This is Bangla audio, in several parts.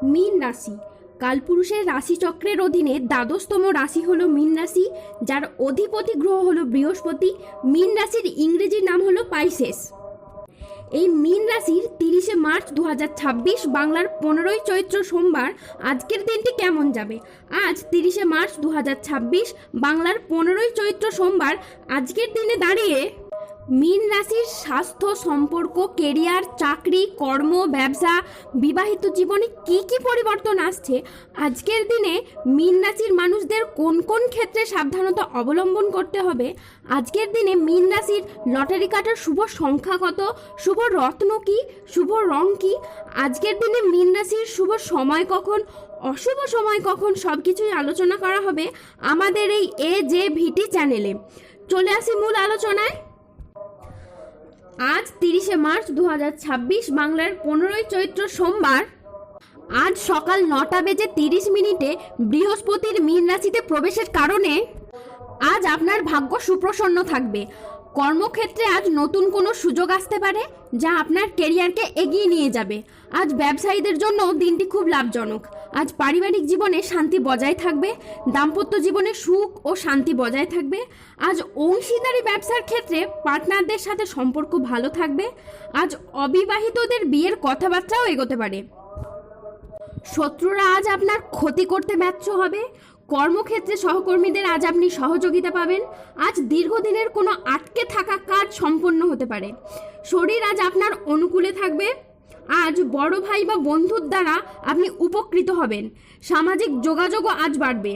মীন রাশি কালপুরুষের রাশিচক্রের অধীনে দ্বাদশতম রাশি হলো মীন রাশি, যার অধিপতি গ্রহ হলো বৃহস্পতি। মীন রাশির ইংরেজি নাম হলো পাইসেস। এই মীন রাশির 30শে মার্চ 2026 বাংলার 15ই চৈত্র সোমবার আজকের দিনটি কেমন যাবে? আজ 30শে মার্চ 2026 বাংলার 15ই চৈত্র সোমবার আজকের দিনে দাঁড়িয়ে মীন রাশির স্বাস্থ্য, সম্পর্ক, কেরিয়ার, চাকরি, কর্ম, ব্যবসা, বিবাহিত জীবনে কি কি পরিবর্তন আসছে, আজকের দিনে মীন রাশির মানুষদের কোন কোন ক্ষেত্রে সাবধানতা অবলম্বন করতে হবে, আজকের দিনে মীন রাশির লটারি কাটার শুভ সংখ্যা কত, শুভ রত্ন কি, শুভ রং কি, আজকের দিনে মীন রাশির শুভ সময় কখন, অশুভ সময় কখন, সব কিছুই আলোচনা করা হবে আমাদের এই AJVT চ্যানেলে। চলে আসি মূল আলোচনায়। আজ 30শে মার্চ 2026 বাংলার 15ই চৈত্র সোমবার আজ সকাল 9:30 বৃহস্পতির মীন রাশিতে প্রবেশের কারণে আজ আপনার ভাগ্য সুপ্রসন্ন থাকবে। কর্মক্ষেত্রে আজ নতুন কোনো সুযোগ আসতে পারে যা আপনার কেরিয়ারকে এগিয়ে নিয়ে যাবে। আজ ব্যবসায়ীদের জন্য দিনটি খুব লাভজনক। আজ পারিবারিক জীবনে শান্তি বজায় থাকবে, দাম্পত্য জীবনে সুখ ও শান্তি বজায় থাকবে। আজ অংশীদারি ব্যবসার ক্ষেত্রে পার্টনারদের সাথে সম্পর্ক ভালো থাকবে। আজ অবিবাহিতদের বিয়ের কথাবার্তাও এগোতে পারে। শত্রুরা আজ আপনার ক্ষতি করতে ব্যর্থ হবে। কর্মক্ষেত্রে সহকর্মীদের আজ আপনি সহযোগিতা পাবেন। আজ দীর্ঘদিনের কোনো আটকে থাকা কাজ সম্পন্ন হতে পারে। শরীর আজ আপনার অনুকূলে থাকবে। আজ বড় ভাই বা বন্ধুর দ্বারা আপনি উপকৃত হবেন। সামাজিক যোগাযোগও আজ বাড়বে।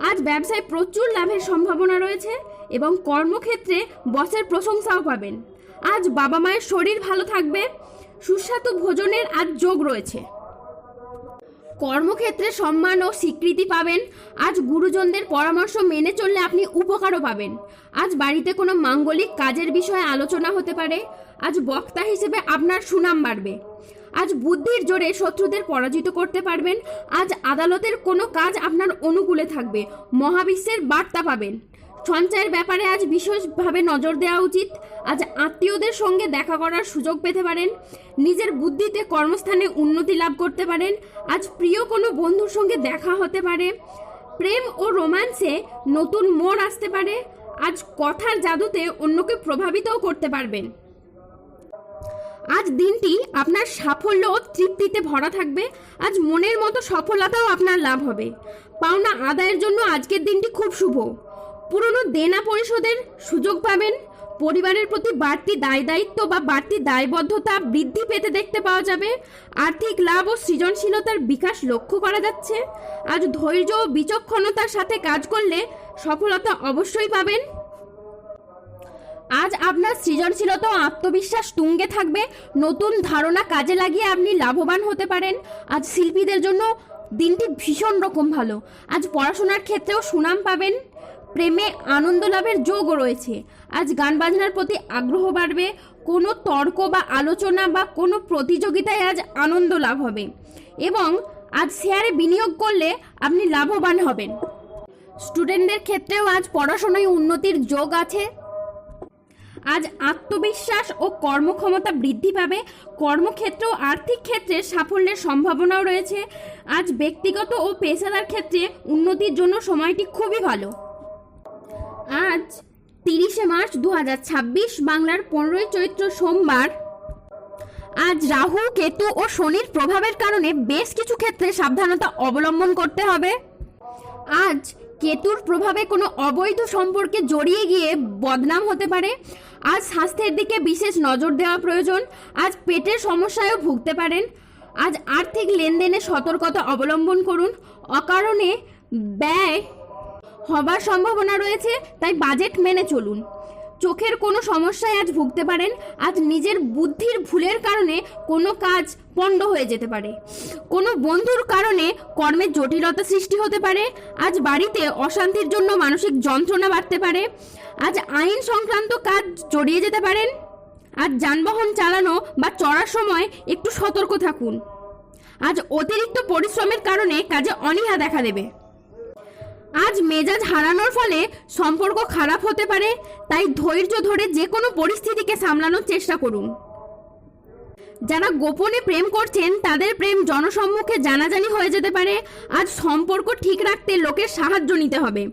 আজ ব্যবসায় প্রচুর লাভের সম্ভাবনা রয়েছে এবং কর্মক্ষেত্রে বসের প্রশংসাও পাবেন। আজ বাবা মায়ের শরীর ভালো থাকবে। সুস্বাদু ভোজনের আজ যোগ রয়েছে। কর্মক্ষেত্রে সম্মান ও স্বীকৃতি পাবেন। আজ গুরুজনদের পরামর্শ মেনে চললে আপনি উপকারও পাবেন। আজ বাড়িতে কোনো মাঙ্গলিক কাজের বিষয়ে আলোচনা হতে পারে। আজ বক্তা হিসেবে আপনার সুনাম বাড়বে। আজ বুদ্ধির জোরে শত্রুদের পরাজিত করতে পারবেন। আজ আদালতের কোনো কাজ আপনার অনুকূলে থাকবে। মহাবিশ্বের বার্তা পাবেন। সঞ্চয়ের ব্যাপারে আজ বিশেষভাবে নজর দেওয়া উচিত। আজ আত্মীয়দের সঙ্গে দেখা করার সুযোগ পেতে পারেন। নিজের বুদ্ধিতে কর্মস্থানে উন্নতি লাভ করতে পারেন। আজ প্রিয় কোনো বন্ধুর সঙ্গে দেখা হতে পারে। প্রেম ও রোম্যান্সে নতুন মোড় আসতে পারে। আজ কথার জাদুতে অন্যকে প্রভাবিতও করতে পারবেন। আজ দিনটি আপনার সাফল্য ও তৃপ্তিতে ভরা থাকবে। আজ মনের মতো সফলতাও আপনার লাভ হবে। পাওনা আদায়ের জন্য আজকের দিনটি খুব শুভ। পুরনো দেনা পরিশোধের সুযোগ পাবেন। পরিবারের প্রতি বাড়তি দায়িত্ব বা বাড়তি দায়বদ্ধতা বৃদ্ধি পেতে দেখতে পাওয়া যাবে। আর্থিক লাভ ও সৃজনশীলতার বিকাশ লক্ষ্য করা যাচ্ছে। আজ ধৈর্য ও বিচক্ষণতার সাথে কাজ করলে সফলতা অবশ্যই পাবেন। আজ আপনার সৃজনশীলতা ও আত্মবিশ্বাস তুঙ্গে থাকবে। নতুন ধারণা কাজে লাগিয়ে আপনি লাভবান হতে পারেন। আজ শিল্পীদের জন্য দিনটি ভীষণ রকম ভালো। আজ পড়াশোনার ক্ষেত্রেও সুনাম পাবেন। প্রেমে আনন্দ লাভের যোগও রয়েছে। আজ গান বাজনার প্রতি আগ্রহ বাড়বে। কোনো তর্ক বা আলোচনা বা কোনো প্রতিযোগিতায় আজ আনন্দ লাভ হবে এবং আজ শেয়ারে বিনিয়োগ করলে আপনি লাভবান হবেন। স্টুডেন্টদের ক্ষেত্রেও আজ পড়াশোনায় উন্নতির যোগ আছে। আজ আত্মবিশ্বাস ও কর্মক্ষমতা বৃদ্ধি পাবে। কর্মক্ষেত্র ও আর্থিক ক্ষেত্রে সাফল্যের সম্ভাবনাও রয়েছে। আজ ব্যক্তিগত ও পেশাদার ক্ষেত্রে উন্নতির জন্য সময়টি খুবই ভালো। আজ 30শে মার্চ 2026 বাংলার 15ই চৈত্র সোমবার আজ রাহু, কেতু ও শনির প্রভাবের কারণে বেশ কিছু ক্ষেত্রে সাবধানতা অবলম্বন করতে হবে। আজ কেতুর প্রভাবে কোনো অবৈধ সম্পর্কে জড়িয়ে গিয়ে বদনাম হতে পারে। আজ স্বাস্থ্যের দিকে বিশেষ নজর দেওয়া প্রয়োজন। আজ পেটের সমস্যায়ও ভুগতে পারেন। আজ আর্থিক লেনদেনে সতর্কতা অবলম্বন করুন। অকারণে ব্যয় হবার সম্ভাবনা রয়েছে, তাই বাজেট মেনে চলুন। চোখের কোনো সমস্যায় আজ ভুগতে পারেন। আজ নিজের বুদ্ধির ভুলের কারণে কোনো কাজ পণ্ড হয়ে যেতে পারে। কোনো বন্ধুর কারণে কর্মের জটিলতা সৃষ্টি হতে পারে। আজ বাড়িতে অশান্তির জন্য মানসিক যন্ত্রণা বাড়তে পারে। আজ আইন সংক্রান্ত কাজ জড়িয়ে যেতে পারেন। আজ যানবাহন চালানো বা চড়ার সময় একটু সতর্ক থাকুন। আজ অতিরিক্ত পরিশ্রমের কারণে কাজে অনীহা দেখা দেবে। আজ মেজাজ হারানোর ফলে সম্পর্ক খারাপ হতে পারে, তাই ধৈর্য ধরে যে কোনো পরিস্থিতিকে সামলানোর চেষ্টা করুন। যারা গোপনে প্রেম করছেন তাদের প্রেম জনসম্মুখে জানাজানি হয়ে যেতে পারে। আজ সম্পর্ক ঠিক রাখতে লোকের সাহায্য নিতে হবে।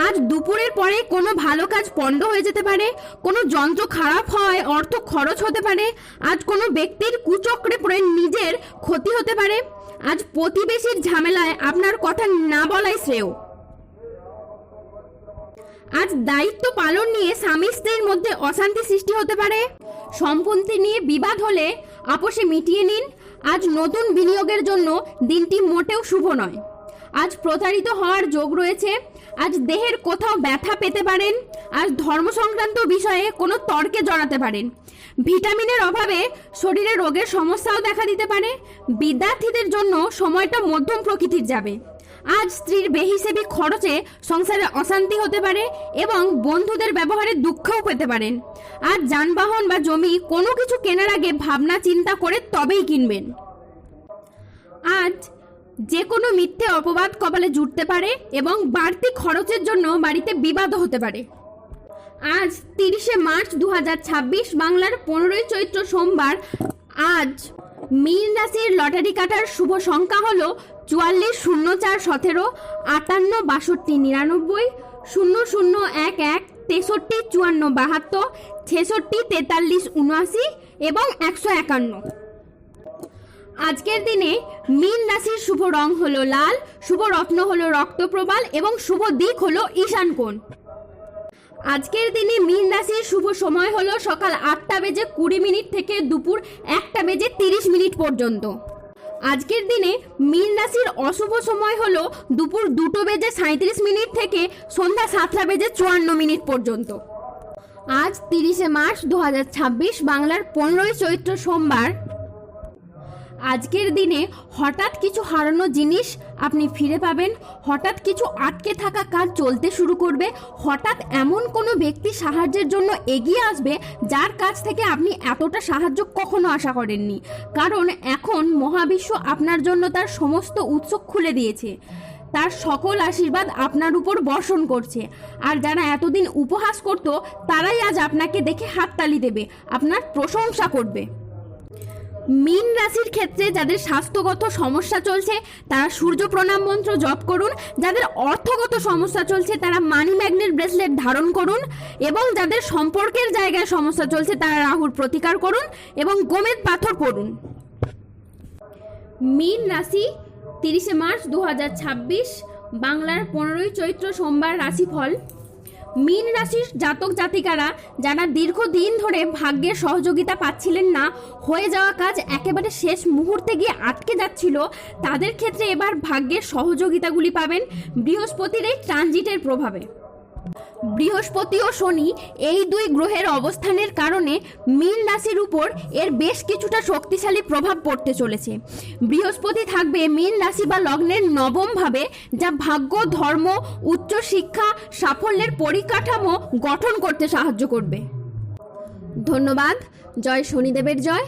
আজ দুপুরের পরে কোনো ভালো কাজ পণ্ড হয়ে যেতে পারে, কোনো যন্ত্র খারাপ হয়, অর্থ খরচ হতে পারে। আজ কোনো ব্যক্তির কুচক্রে পড়ে নিজের ক্ষতি হতে পারে। আজ প্রতিবেশীর ঝামেলায় আপনার কথা না বলাই শ্রেয়। আজ দায়িত্ব পালন নিয়ে স্বামী স্ত্রীর মধ্যে অশান্তি সৃষ্টি হতে পারে। সম্পত্তি নিয়ে বিবাদ হলে আপোষে মিটিয়ে নিন। আজ নতুন বিনিয়োগের জন্য দিনটি মোটেও শুভ নয়। আজ প্রতারিত হওয়ার যোগ রয়েছে। আজ দেহের কোথাও ব্যথা পেতে পারেন। আজ ধর্ম সংক্রান্ত বিষয়ে কোনো তর্কে জড়াতে পারেন। ভিটামিনের অভাবে শরীরে রোগের সমস্যাও দেখা দিতে পারে। বিদ্যার্থীদের জন্য সময়টা মধ্যম প্রকৃতির যাবে। আজ স্ত্রীর বেহিসেবি খরচে সংসারে অশান্তি হতে পারে এবং বন্ধুদের ব্যবহারে দুঃখও পেতে পারেন। আজ যানবাহন বা জমি কোনো কিছু কেনার আগে ভাবনা চিন্তা করে তবেই কিনবেন। আজ যে কোনো মিথ্যে অপবাদ কপালে জুটতে পারে এবং বাড়তি খরচের জন্য বাড়িতে বিবাদ হতে পারে। আজ 30শে মার্চ 2026 বাংলার 15ই চৈত্র সোমবার। আজ মীন রাশির লটারি কাটার শুভ সংখ্যা হলো 44 04 17 58 62 99 00 11 63 54 72 66 43 79 এবং 151। আজকের দিনে মীন রাশির শুভ রং হলো লাল, শুভ রত্ন হলো রক্তপ্রবাল এবং শুভ দিক হলো ঈশান কোণ। আজকের দিনে মীন রাশির শুভ সময় হলো সকাল 8:20 থেকে দুপুর 1:30 পর্যন্ত। আজকের দিনে মীন রাশির অশুভ সময় হলো দুপুর 2:37 থেকে সন্ধ্যা 7:54 পর্যন্ত। আজ 30শে মার্চ 2026 বাংলার 15ই চৈত্র সোমবার। আজকের দিনে হঠাৎ কিছু হারানো জিনিস আপনি ফিরে পাবেন। হঠাৎ কিছু আটকে থাকা কাজ চলতে শুরু করবে। হঠাৎ এমন কোনো ব্যক্তি সাহায্যের জন্য এগিয়ে আসবে যার কাছ থেকে আপনি এতটা সাহায্য কখনো আশা করেননি, কারণ এখন মহাবিশ্ব আপনার জন্য তার সমস্ত উৎস খুলে দিয়েছে। তার সকল আশীর্বাদ আপনার উপর বর্ষণ করছে। আর যারা এতদিন উপহাস করত তারাই আজ আপনাকে দেখে হাততালি দেবে, আপনার প্রশংসা করবে। মীন রাশির ক্ষেত্রে যাদের স্বাস্থ্যগত সমস্যা চলছে তারা সূর্য প্রণাম মন্ত্র জপ করুন। যাদের অর্থগত সমস্যা চলছে তারা মানি ম্যাগনেট ব্রেসলেট ধারণ করুন এবং যাদের সম্পর্কের জায়গায় সমস্যা চলছে তারা রাহুর প্রতিকার করুন এবং গোমেদ পাথর পড়ুন। মীন রাশি 30শে মার্চ 2026 বাংলার 15ই চৈত্র সোমবার রাশিফল। মীন রাশির জাতক জাতিকারা যারা দীর্ঘদিন ধরে ভাগ্যের সহযোগিতা পাচ্ছিলেন না, হয়ে যাওয়া কাজ একেবারে শেষ মুহূর্তে গিয়ে আটকে যাচ্ছিল, তাদের ক্ষেত্রে এবার ভাগ্যের সহযোগিতাগুলি পাবেন বৃহস্পতির এই ট্রানজিটের প্রভাবে। বৃহস্পতি ও শনি এই দুই গ্রহের অবস্থানের কারণে মীন রাশির উপর এর বেশ কিছুটা শক্তিশালী প্রভাব পড়তে চলেছে। বৃহস্পতি থাকবে মীন রাশি বা লগ্নের 9ম ভাবে, যা ভাগ্য, ধর্ম, উচ্চ শিক্ষা, সাফল্যের পরিকাঠামো গঠন করতে সাহায্য করবে। ধন্যবাদ। জয় শনিদেবের জয়।